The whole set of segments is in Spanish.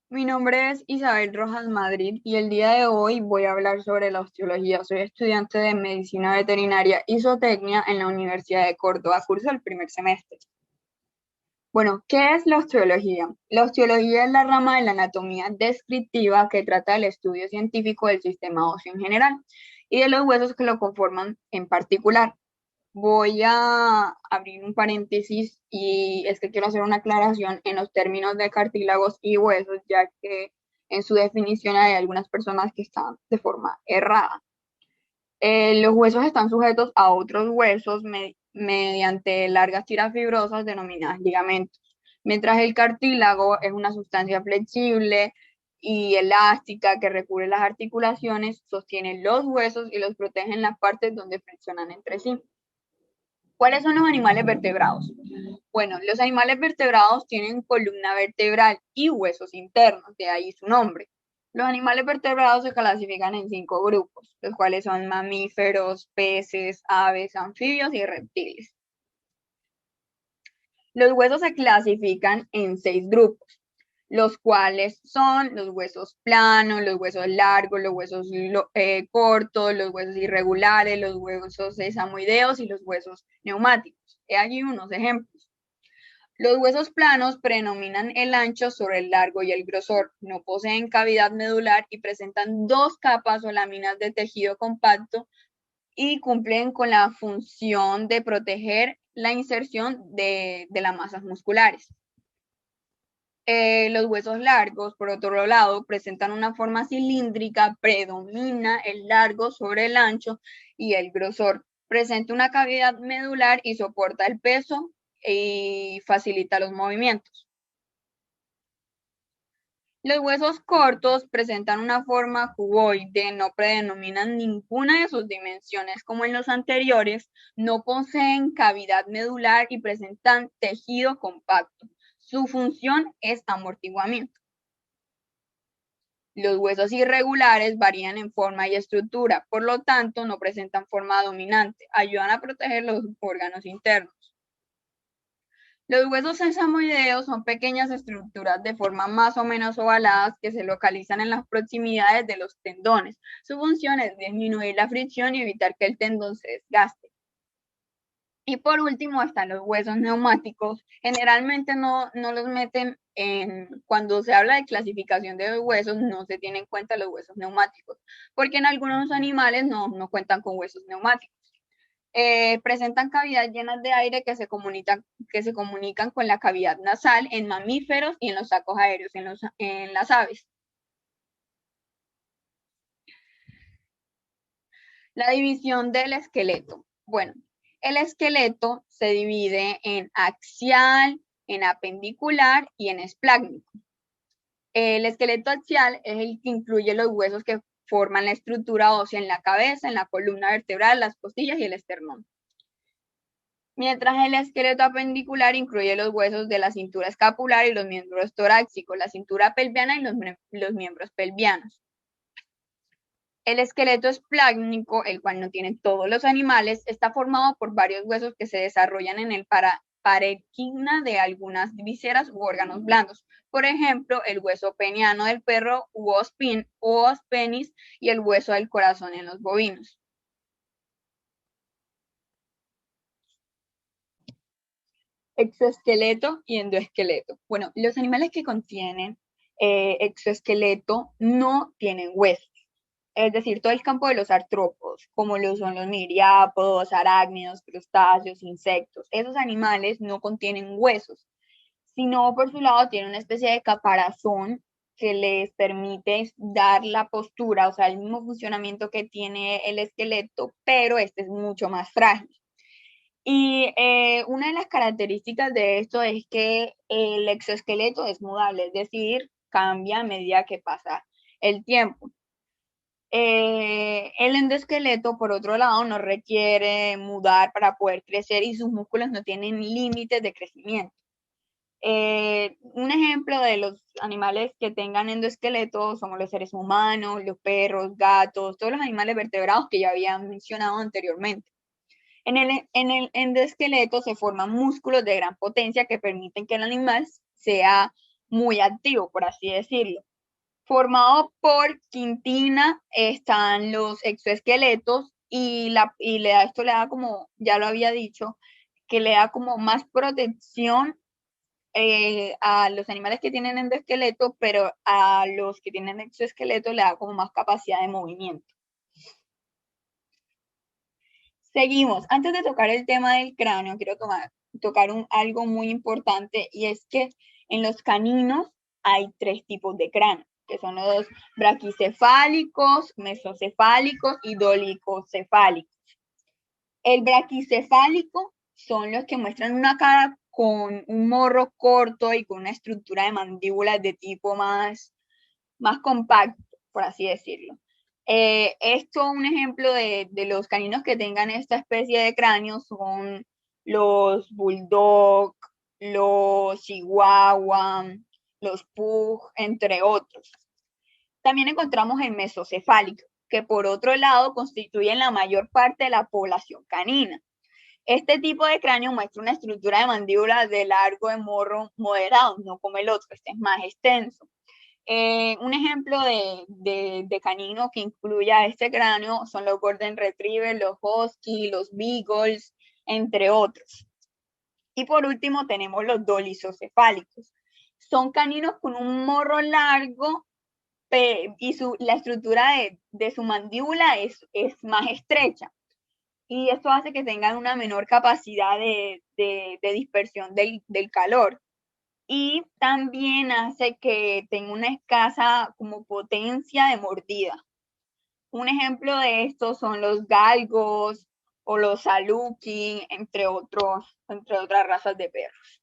Mi nombre es Isabel Rojas Madrid y el día de hoy voy a hablar sobre la osteología. Soy estudiante de Medicina Veterinaria y Zootecnia en la Universidad de Córdoba, curso el primer semestre. Bueno, ¿qué es la osteología? La osteología es la rama de la anatomía descriptiva que trata del estudio científico del sistema óseo en general y de los huesos que lo conforman en particular. Voy a abrir un paréntesis y es que quiero hacer una aclaración en los términos de cartílagos y huesos, ya que en su definición hay algunas personas que están de forma errada. Los huesos están sujetos a otros huesos mediante largas tiras fibrosas denominadas ligamentos, mientras el cartílago es una sustancia flexible y elástica que recubre las articulaciones, sostiene los huesos y los protege en las partes donde flexionan entre sí. ¿Cuáles son los animales vertebrados? Bueno, los animales vertebrados tienen columna vertebral y huesos internos, de ahí su nombre. Los animales vertebrados se clasifican en 5 grupos, los cuales son mamíferos, peces, aves, anfibios y reptiles. Los huesos se clasifican en 6 grupos, los cuales son los huesos planos, los huesos largos, los huesos cortos, los huesos irregulares, los huesos sesamoideos y los huesos neumáticos. He aquí unos ejemplos. Los huesos planos predominan el ancho sobre el largo y el grosor, no poseen cavidad medular y presentan 2 capas o láminas de tejido compacto y cumplen con la función de proteger la inserción de las masas musculares. Los huesos largos, por otro lado, presentan una forma cilíndrica, predomina el largo sobre el ancho y el grosor. Presenta una cavidad medular y soporta el peso y facilita los movimientos. Los huesos cortos presentan una forma cuboide, no predominan ninguna de sus dimensiones como en los anteriores, no poseen cavidad medular y presentan tejido compacto. Su función es amortiguamiento. Los huesos irregulares varían en forma y estructura, por lo tanto no presentan forma dominante, ayudan a proteger los órganos internos. Los huesos sesamoideos son pequeñas estructuras de forma más o menos ovaladas que se localizan en las proximidades de los tendones. Su función es disminuir la fricción y evitar que el tendón se desgaste. Y por último están los huesos neumáticos. Generalmente no los meten cuando se habla de clasificación de huesos, no se tienen en cuenta los huesos neumáticos, porque en algunos animales no cuentan con huesos neumáticos. Presentan cavidades llenas de aire que se comunican con la cavidad nasal en mamíferos y en los sacos aéreos, en las aves. La división del esqueleto. Bueno, el esqueleto se divide en axial, en apendicular y en esplácnico. El esqueleto axial es el que incluye los huesos que forman la estructura ósea en la cabeza, en la columna vertebral, las costillas y el esternón. Mientras el esqueleto apendicular incluye los huesos de la cintura escapular y los miembros torácicos, la cintura pelviana y los miembros pelvianos. El esqueleto esplácnico, el cual no tienen todos los animales, está formado por varios huesos que se desarrollan en el parenquima de algunas vísceras u órganos blandos. Por ejemplo, el hueso peniano del perro u os penis y el hueso del corazón en los bovinos. Exoesqueleto y endoesqueleto. Bueno, los animales que contienen exoesqueleto no tienen huesos. Es decir, todo el campo de los artrópodos, como lo son los miriápodos, arácnidos, crustáceos, insectos. Esos animales no contienen huesos, sino por su lado tienen una especie de caparazón que les permite dar la postura, o sea, el mismo funcionamiento que tiene el esqueleto, pero este es mucho más frágil. Y una de las características de esto es que el exoesqueleto es mudable, es decir, cambia a medida que pasa el tiempo. El endoesqueleto, por otro lado, no requiere mudar para poder crecer y sus músculos no tienen límites de crecimiento. Un ejemplo de los animales que tengan endoesqueleto somos los seres humanos, los perros, gatos, todos los animales vertebrados que ya había mencionado anteriormente. En el endoesqueleto se forman músculos de gran potencia que permiten que el animal sea muy activo, por así decirlo. Formado por quitina están los exoesqueletos y esto le da como, ya lo había dicho, que le da como más protección a los animales que tienen endoesqueleto, pero a los que tienen exoesqueleto le da como más capacidad de movimiento. Seguimos. Antes de tocar el tema del cráneo, quiero tocar algo muy importante, y es que en los caninos hay 3 tipos de cráneo, que son los braquicefálicos, mesocefálicos y dolicocefálicos. El braquicefálico son los que muestran una cara con un morro corto y con una estructura de mandíbulas de tipo más compacto, por así decirlo. Esto, un ejemplo de los caninos que tengan esta especie de cráneo son los bulldog, los chihuahua, los pug, entre otros. También encontramos el mesocefálico, que por otro lado constituyen la mayor parte de la población canina. Este tipo de cráneo muestra una estructura de mandíbula de largo de morro moderado, no como el otro, este es más extenso. Un ejemplo de canino que incluya este cráneo son los Golden Retriever, los Husky, los Beagles, entre otros. Y por último tenemos los dolicocefálicos. Son caninos con un morro largo y la estructura de su mandíbula es más estrecha. Y esto hace que tengan una menor capacidad de dispersión del calor. Y también hace que tenga una escasa como potencia de mordida. Un ejemplo de esto son los galgos o los saluki, entre otras razas de perros.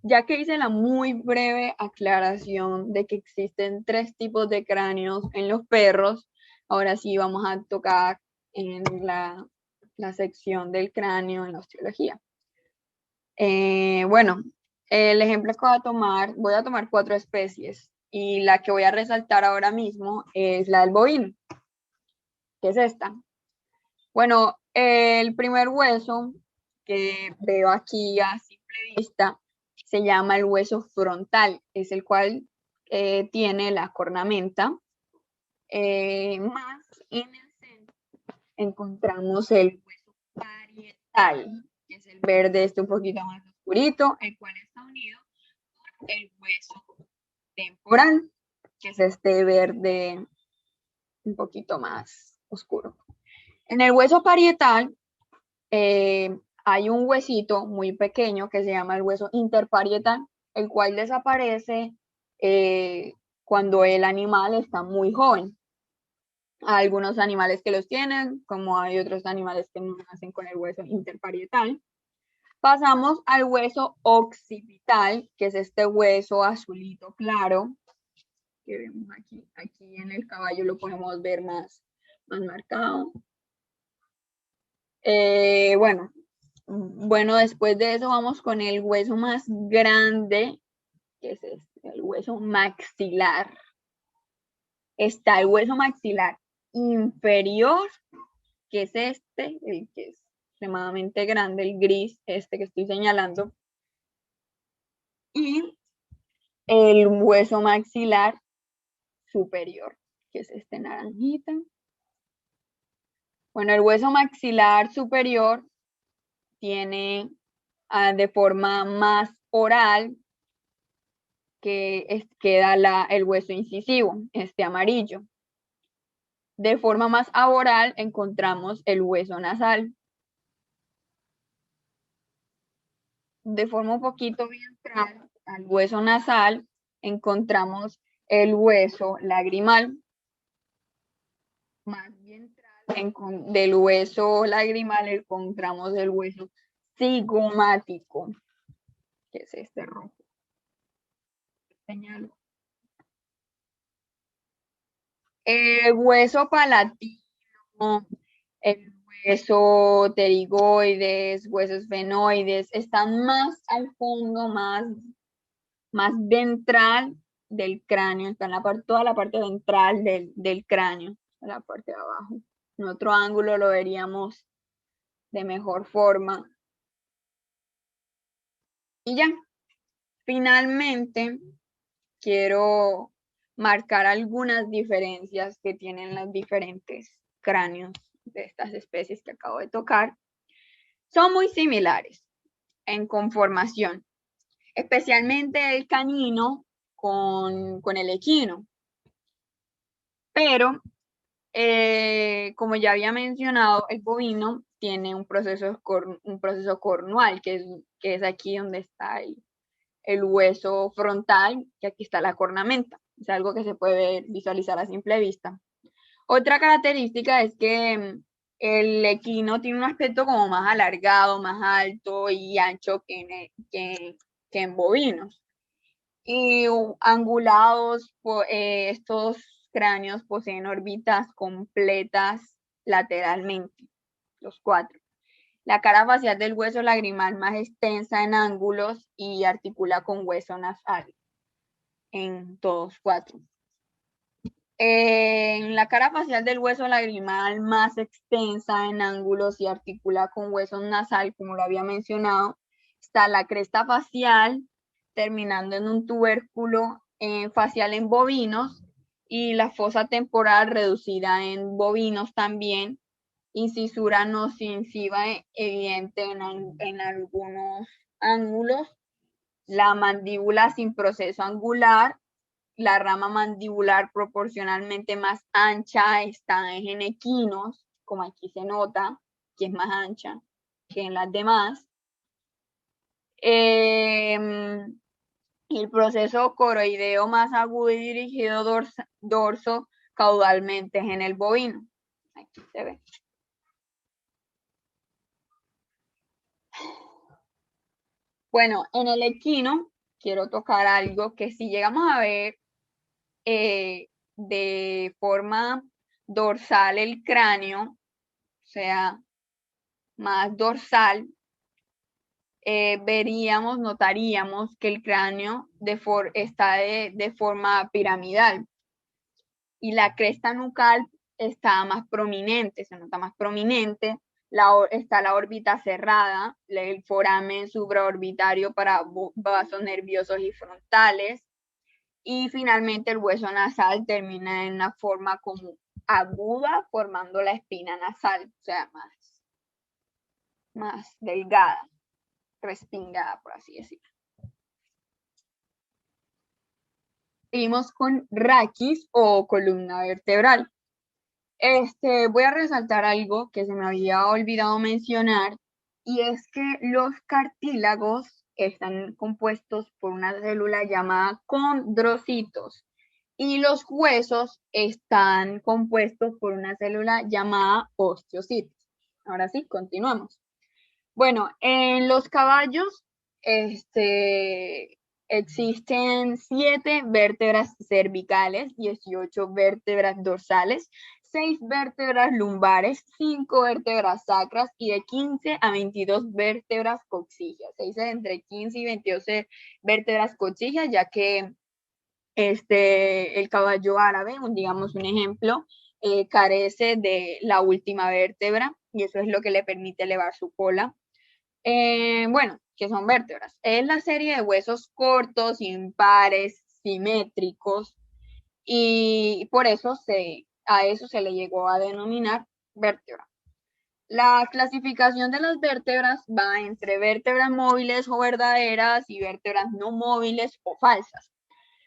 Ya que hice la muy breve aclaración de que existen 3 tipos de cráneos en los perros, ahora sí vamos a tocar en la sección del cráneo en la osteología. Bueno, el ejemplo que voy a tomar 4 especies, y la que voy a resaltar ahora mismo es la del bovino, que es esta. Bueno, el primer hueso que veo aquí a simple vista se llama el hueso frontal, es el cual tiene la cornamenta, más en el centro encontramos el hueso parietal, que es el verde un poquito más oscurito, el cual está unido con el hueso temporal, que es este verde un poquito más oscuro. En el hueso parietal hay un huesito muy pequeño que se llama el hueso interparietal, el cual desaparece cuando el animal está muy joven. Hay algunos animales que los tienen, como hay otros animales que no nacen con el hueso interparietal. Pasamos al hueso occipital, que es este hueso azulito claro, que vemos aquí. Aquí en el caballo lo podemos ver más marcado. Bueno, después de eso vamos con el hueso más grande, que es este, el hueso maxilar. Está el hueso maxilar inferior, que es este, el que es extremadamente grande, el gris, este que estoy señalando. Y el hueso maxilar superior, que es este naranjita. Bueno, el hueso maxilar superior tiene de forma más oral que queda el hueso incisivo, este amarillo. De forma más aboral encontramos el hueso nasal. De forma un poquito ventral al hueso nasal encontramos el hueso lagrimal. Más ventral del hueso lagrimal encontramos el hueso cigomático, que es este rojo. Señalo. El hueso palatino, el hueso pterigoides, huesos esfenoides, están más al fondo, más ventral del cráneo, está en toda la parte ventral del cráneo, en la parte de abajo. En otro ángulo lo veríamos de mejor forma. Y ya, finalmente quiero marcar algunas diferencias que tienen los diferentes cráneos de estas especies que acabo de tocar. Son muy similares en conformación, especialmente el canino con el equino. Pero, como ya había mencionado, el bovino tiene un proceso cornual, que es aquí donde está el hueso frontal, que aquí está la cornamenta. Es algo que se puede visualizar a simple vista. Otra característica es que el equino tiene un aspecto como más alargado, más alto y ancho que en bovinos. Y angulados, estos cráneos poseen órbitas completas lateralmente, los cuatro. La cara facial del hueso lagrimal más extensa en ángulos y articula con hueso nasal en todos cuatro. En la cara facial del hueso lagrimal más extensa en ángulos y articula con hueso nasal, como lo había mencionado, está la cresta facial, terminando en un tubérculo facial en bovinos, y la fosa temporal reducida en bovinos también, incisura no incisiva evidente en algunos ángulos, la mandíbula sin proceso angular, la rama mandibular proporcionalmente más ancha está en equinos, como aquí se nota, que es más ancha que en las demás. El proceso coroideo más agudo y dirigido dorso caudalmente es en el bovino. Aquí se ve. Bueno, en el equino quiero tocar algo que si llegamos a ver de forma dorsal el cráneo, o sea, más dorsal, notaríamos que el cráneo está de forma piramidal y la cresta nucal está más prominente, se nota más prominente, está la órbita cerrada, el foramen supraorbitario para vasos nerviosos y frontales, y finalmente el hueso nasal termina en una forma como aguda, formando la espina nasal, o sea, más delgada, respingada, por así decirlo. Seguimos con raquis o columna vertebral. Voy a resaltar algo que se me había olvidado mencionar, y es que los cartílagos están compuestos por una célula llamada condrocitos y los huesos están compuestos por una célula llamada osteocitos. Ahora sí, continuamos. Bueno, en los caballos existen 7 vértebras cervicales, 18 vértebras dorsales, 6 vértebras lumbares, 5 vértebras sacras y de 15 a 22 vértebras coxígeas. Se dice entre 15 y 22 vértebras coxígeas, ya que el caballo árabe, digamos un ejemplo, carece de la última vértebra y eso es lo que le permite elevar su cola. Bueno, ¿qué son vértebras? Es la serie de huesos cortos, impares, simétricos, y por eso a eso se le llegó a denominar vértebra. La clasificación de las vértebras va entre vértebras móviles o verdaderas y vértebras no móviles o falsas.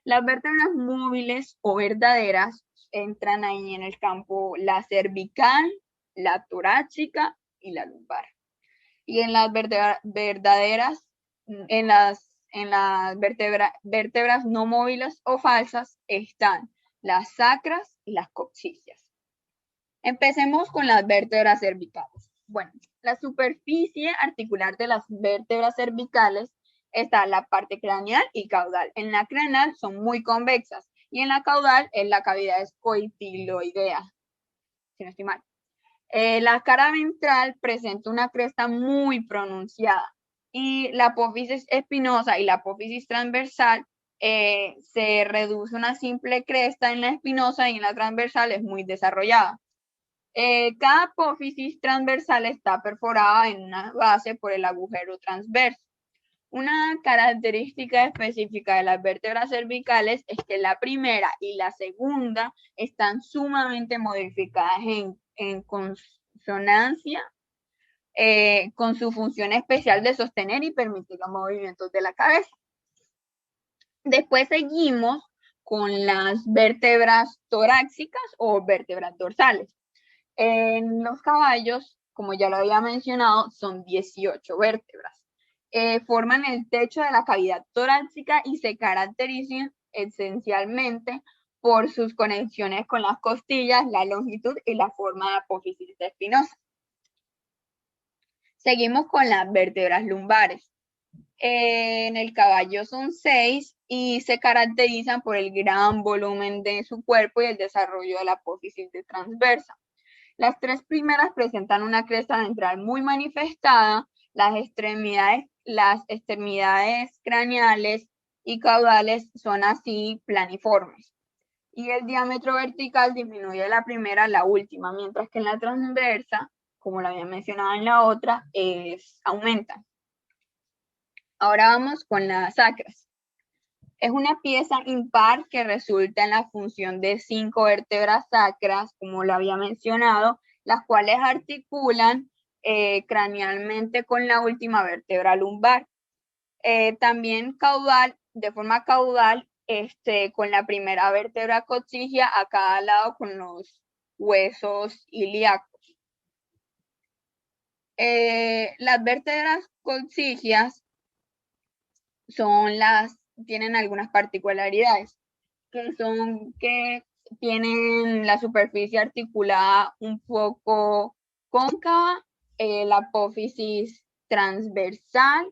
Las vértebras móviles o verdaderas entran ahí en el campo la cervical, la torácica y la lumbar. Y en las verdaderas, en las vértebras no móviles o falsas están las sacras y las coxígeas. Empecemos con las vértebras cervicales. Bueno, la superficie articular de las vértebras cervicales está la parte craneal y caudal. En la craneal son muy convexas y en la caudal es la cavidad escoikiloidea, si no estoy mal. La cara ventral presenta una cresta muy pronunciada y la apófisis espinosa y la apófisis transversal se reduce una simple cresta en la espinosa y en la transversal es muy desarrollada. Cada apófisis transversal está perforada en una base por el agujero transverso. Una característica específica de las vértebras cervicales es que la primera y la segunda están sumamente modificadas en consonancia con su función especial de sostener y permitir los movimientos de la cabeza. Después seguimos con las vértebras torácicas o vértebras dorsales. En los caballos, como ya lo había mencionado, son 18 vértebras. Forman el techo de la cavidad torácica y se caracterizan esencialmente por sus conexiones con las costillas, la longitud y la forma de apófisis espinosa. Seguimos con las vértebras lumbares. En el caballo son 6 y se caracterizan por el gran volumen de su cuerpo y el desarrollo de la apófisis transversa. Las 3 primeras presentan una cresta ventral muy manifestada, las extremidades craneales y caudales son así planiformes. Y el diámetro vertical disminuye de la primera a la última, mientras que en la transversa, como lo había mencionado en la otra, aumenta. Ahora vamos con las sacras. Es una pieza impar que resulta en la función de 5 vértebras sacras, como lo había mencionado, las cuales articulan cranealmente con la última vértebra lumbar. También caudal, de forma caudal, con la primera vértebra coccigia a cada lado con los huesos ilíacos. Las vértebras coccigias tienen algunas particularidades, que tienen la superficie articulada un poco cóncava, la apófisis transversal,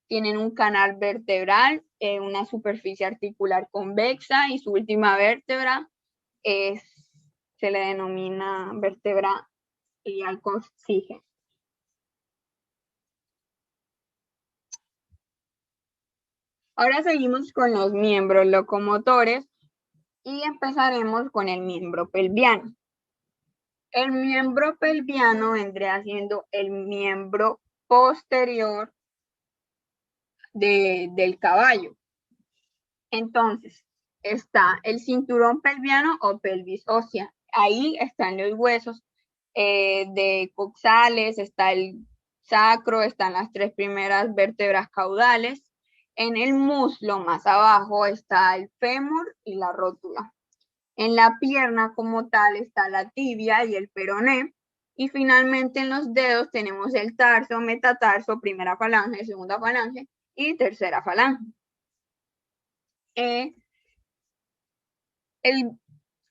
tienen un canal vertebral, una superficie articular convexa y su última vértebra se le denomina vértebra iliac coccígea. Ahora seguimos con los miembros locomotores y empezaremos con el miembro pelviano. El miembro pelviano vendría siendo el miembro posterior del caballo. Entonces, está el cinturón pelviano o pelvis ósea. Ahí están los huesos de coxales, está el sacro, están las 3 primeras vértebras caudales. En el muslo, más abajo, está el fémur y la rótula. En la pierna como tal está la tibia y el peroné. Y finalmente en los dedos tenemos el tarso, metatarso, primera falange, segunda falange y tercera falange.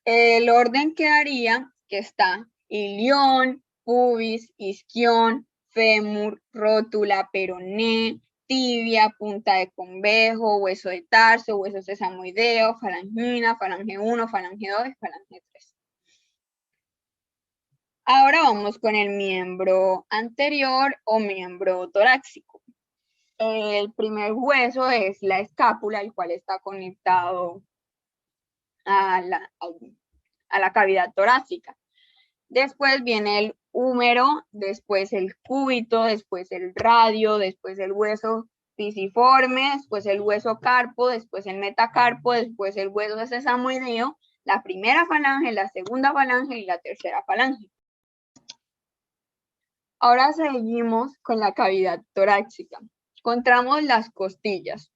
El orden quedaría que está ilión, pubis, isquión, fémur, rótula, peroné, tibia, punta de convejo, hueso de tarso, hueso sesamoideo, falangina, falange 1, falange 2 y falange 3. Ahora vamos con el miembro anterior o miembro torácico. El primer hueso es la escápula, el cual está conectado a la cavidad torácica. Después viene el húmero, después el cúbito, después el radio, después el hueso pisiforme, después el hueso carpo, después el metacarpo, después el hueso sesamoideo, la primera falange, la segunda falange y la tercera falange. Ahora seguimos con la cavidad torácica. Encontramos las costillas.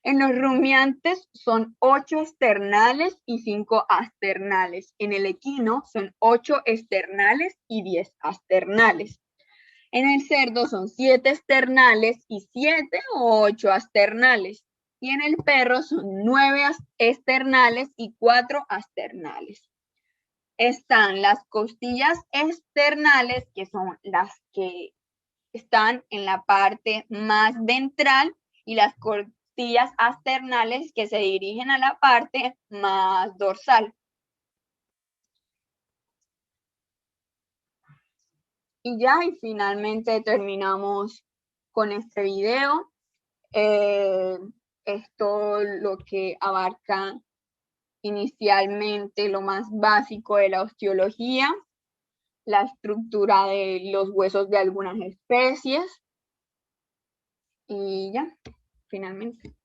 En los rumiantes son 8 esternales y 5 asternales. En el equino son 8 esternales y 10 asternales. En el cerdo son 7 esternales y 7 o 8 asternales. Y en el perro son 9 esternales y 4 asternales. Están las costillas externales, que son las que están en la parte más ventral, y las costillas asternales que se dirigen a la parte más dorsal. Y finalmente terminamos con este video. Esto lo que abarca inicialmente lo más básico de la osteología, la estructura de los huesos de algunas especies y ya. finalmente.